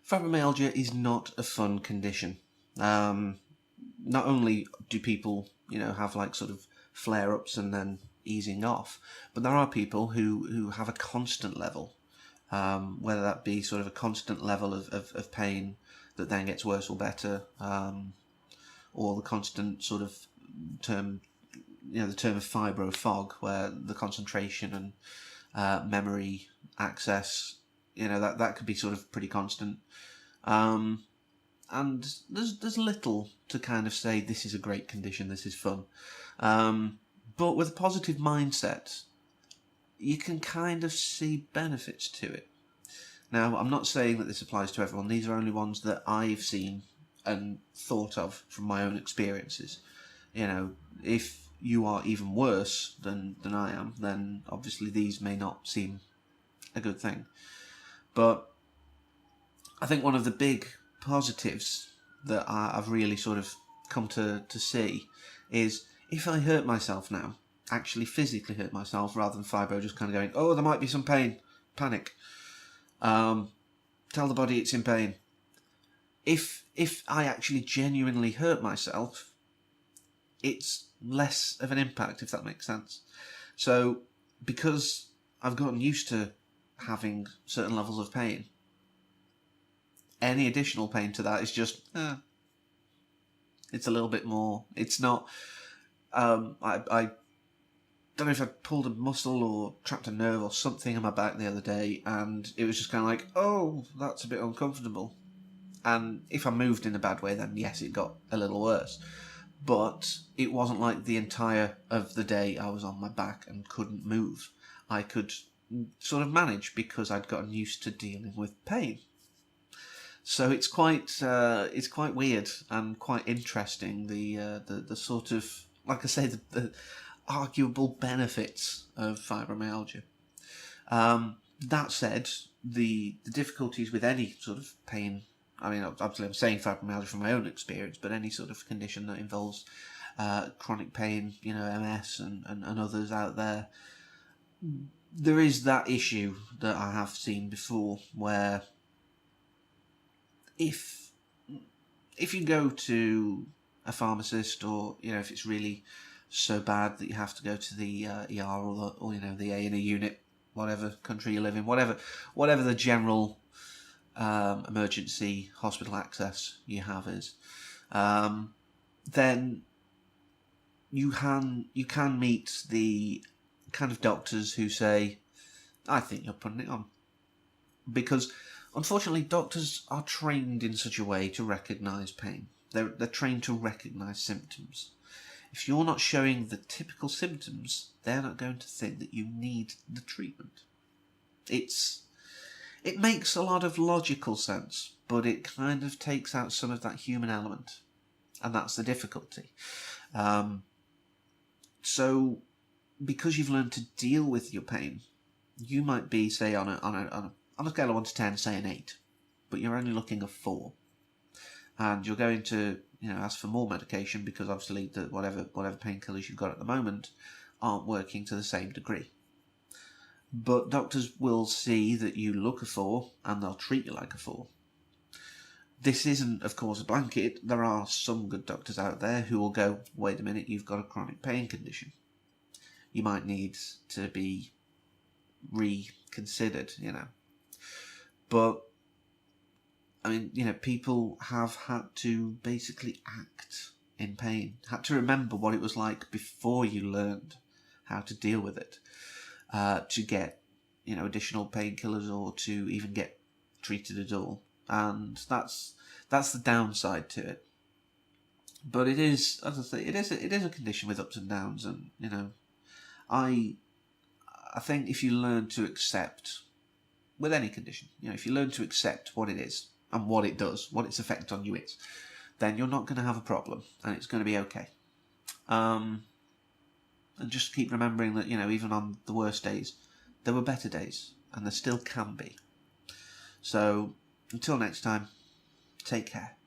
Fibromyalgia is not a fun condition. Not only do people, have like sort of flare-ups and then easing off, but there are people who have a constant level, whether that be sort of a constant level of pain that then gets worse or better, or the constant sort of term, the term of fibro fog, where the concentration and memory access, that could be sort of pretty constant. And there's little to kind of say this is a great condition, this is fun. But with a positive mindset, you can kind of see benefits to it. Now, I'm not saying that this applies to everyone. These are only ones that I've seen and thought of from my own experiences. If you are even worse than I am, then obviously these may not seem a good thing. But I think one of the big positives that I've really sort of come to see is if I hurt myself now, actually physically hurt myself, rather than fibro just kind of going, oh, there might be some pain, panic, tell the body it's in pain. If I actually genuinely hurt myself, it's less of an impact, if that makes sense. So because I've gotten used to having certain levels of pain, any additional pain to that is just, it's a little bit more. It's not, I don't know if I pulled a muscle or trapped a nerve or something in my back the other day, and it was just kind of like, oh, that's a bit uncomfortable. And if I moved in a bad way, then yes, it got a little worse. But it wasn't like the entire of the day I was on my back and couldn't move. I could sort of manage because I'd gotten used to dealing with pain. So it's quite weird and quite interesting, the sort of, like I say, the arguable benefits of fibromyalgia. That said, the difficulties with any sort of pain, I mean, obviously I'm saying fibromyalgia from my own experience, but any sort of condition that involves chronic pain, MS and others out there, there is that issue that I have seen before where if you go to a pharmacist, or if it's really so bad that you have to go to the ER or the A&E unit, whatever country you live in, whatever the general emergency hospital access you have is, then you can meet the kind of doctors who say, I think you're putting it on, because unfortunately, doctors are trained in such a way to recognise pain. They're trained to recognise symptoms. If you're not showing the typical symptoms, they're not going to think that you need the treatment. It makes a lot of logical sense, but it kind of takes out some of that human element, and that's the difficulty. So, because you've learned to deal with your pain, you might be, say, on a scale of 1 to 10, say an 8, but you're only looking at 4. And you're going to, ask for more medication because obviously whatever painkillers you've got at the moment aren't working to the same degree. But doctors will see that you look a 4 and they'll treat you like a 4. This isn't, of course, a blanket. There are some good doctors out there who will go, wait a minute, you've got a chronic pain condition. You might need to be reconsidered, But, I mean, people have had to basically act in pain, had to remember what it was like before you learned how to deal with it, to get, additional painkillers or to even get treated at all. And that's the downside to it. But it is, as I say, it is a condition with ups and downs, and, I think if you learn to accept, with any condition, if you learn to accept what it is and what it does, what its effect on you is, then you're not going to have a problem and it's going to be okay. And just keep remembering that, even on the worst days, there were better days, and there still can be. So, until next time, take care.